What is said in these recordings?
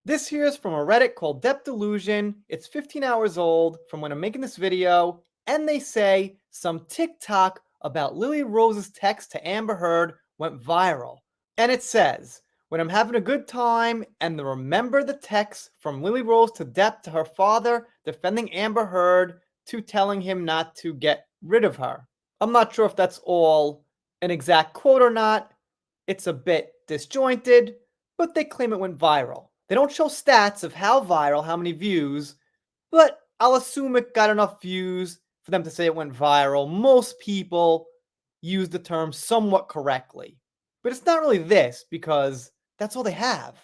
This here is from a Reddit called Depp Delusion. It's 15 hours old from when I'm making this video, and they say some TikTok about Lily Rose's text to Amber Heard went viral. And it says, when I'm having a good time and the remember the text from Lily Rose to Depp to her father defending Amber Heard to telling him not to get rid of her. I'm not sure if that's all an exact quote or not. It's a bit disjointed, but they claim it went viral. They don't show stats of how viral, how many views, but I'll assume it got enough views for them to say it went viral. Most people use the term somewhat correctly. But it's not really this because that's all they have.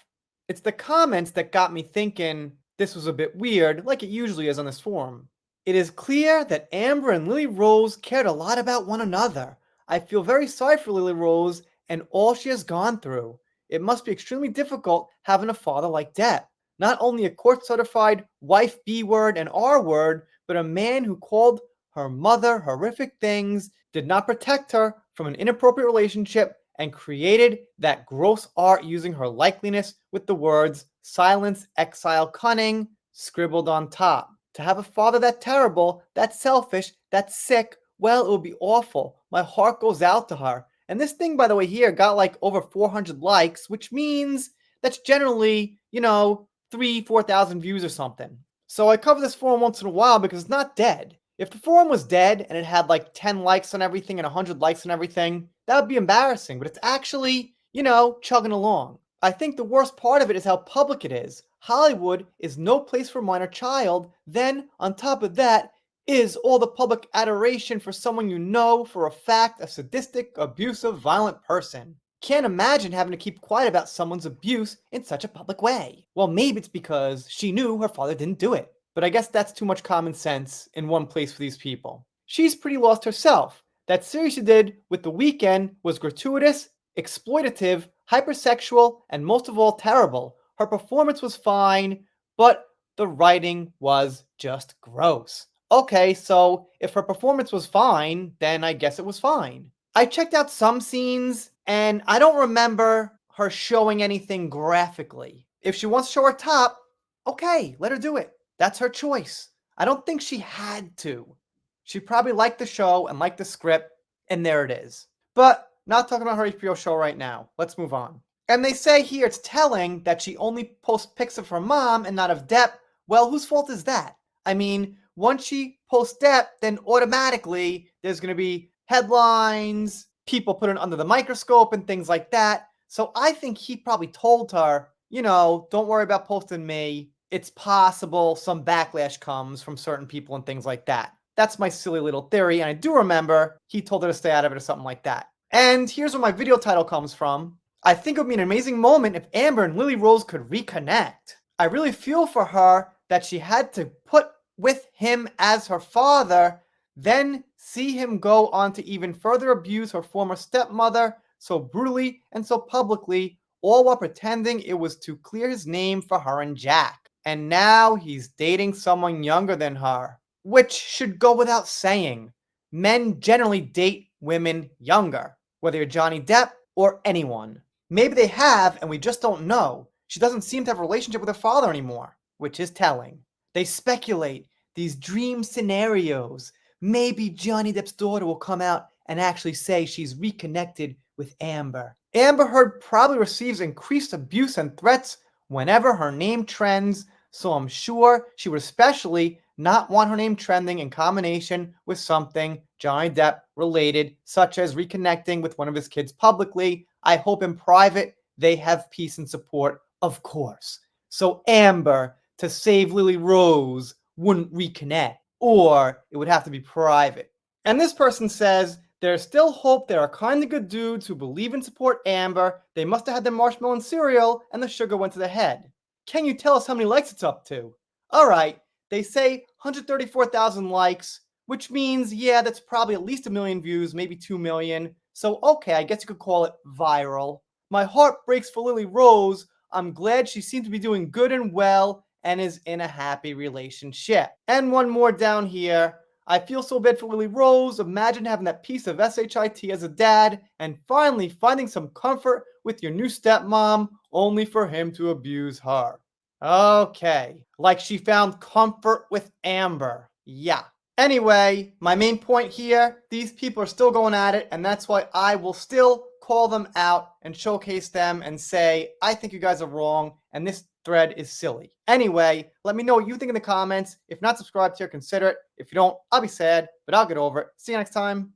It's the comments that got me thinking this was a bit weird, like it usually is on this forum. It is clear that Amber and Lily Rose cared a lot about one another. I feel very sorry for Lily Rose and all she has gone through. It must be extremely difficult having a father like Depp. Not only a court-certified wife B-word and R-word, but a man who called her mother horrific things, did not protect her from an inappropriate relationship, and created that gross art using her likeliness with the words silence, exile, cunning scribbled on top. To have a father that terrible, that selfish, that sick, well, it would be awful. My heart goes out to her. And this thing, by the way, here got like over 400 likes, which means that's generally, 4,000 views or something. So I cover this forum once in a while because it's not dead. If the forum was dead and it had like 10 likes on everything and 100 likes on everything, that would be embarrassing. But it's actually, chugging along. I think the worst part of it is how public it is. Hollywood is no place for a minor child. Then, on top of that, is all the public adoration for someone you know for a fact a sadistic, abusive, violent person. Can't imagine having to keep quiet about someone's abuse in such a public way. Well, maybe it's because she knew her father didn't do it. But I guess that's too much common sense in one place for these people. She's pretty lost herself. That series she did with The Weeknd was gratuitous, exploitative, hypersexual, and most of all terrible. Her performance was fine, but the writing was just gross. Okay, so if her performance was fine, then I guess it was fine. I checked out some scenes, and I don't remember her showing anything graphically. If she wants to show her top, okay, let her do it. That's her choice. I don't think she had to. She probably liked the show and liked the script, and there it is. But not talking about her HBO show right now. Let's move on. And they say here it's telling that she only posts pics of her mom and not of Depp. Well, whose fault is that? I mean, once she posts Depp, then automatically there's going to be headlines, people put it under the microscope and things like that. So I think he probably told her, don't worry about posting me. It's possible some backlash comes from certain people and things like that. That's my silly little theory, and I do remember he told her to stay out of it or something like that. And here's where my video title comes from. I think it would be an amazing moment if Amber and Lily Rose could reconnect. I really feel for her that she had to put with him as her father, then see him go on to even further abuse her former stepmother so brutally and so publicly, all while pretending it was to clear his name for her and Jack. And now he's dating someone younger than her, which should go without saying. Men generally date women younger, whether you're Johnny Depp or anyone. Maybe they have, and we just don't know. She doesn't seem to have a relationship with her father anymore, which is telling. They speculate these dream scenarios. Maybe Johnny Depp's daughter will come out and actually say she's reconnected with Amber. Amber Heard probably receives increased abuse and threats whenever her name trends, so I'm sure she would especially not want her name trending in combination with something Johnny Depp related, such as reconnecting with one of his kids publicly. I hope in private they have peace and support, of course. So Amber, to save Lily Rose, wouldn't reconnect, or it would have to be private. And this person says, there's still hope there are kind of good dudes who believe and support Amber. They must have had the marshmallow and cereal, and the sugar went to the head. Can you tell us how many likes it's up to? Alright, they say 134,000 likes, which means, yeah, that's probably at least 1 million views, maybe 2 million. So, okay, I guess you could call it viral. My heart breaks for Lily Rose. I'm glad she seems to be doing good and well and is in a happy relationship. And one more down here. I feel so bad for Lily Rose. Imagine having that piece of SHIT as a dad and finally finding some comfort with your new stepmom, only for him to abuse her. Okay. Like she found comfort with Amber. Yeah. Anyway, my main point here, these people are still going at it, and that's why I will still call them out and showcase them and say, I think you guys are wrong, and this thread is silly. Anyway, let me know what you think in the comments. If not subscribed here, consider it. If you don't, I'll be sad, but I'll get over it. See you next time.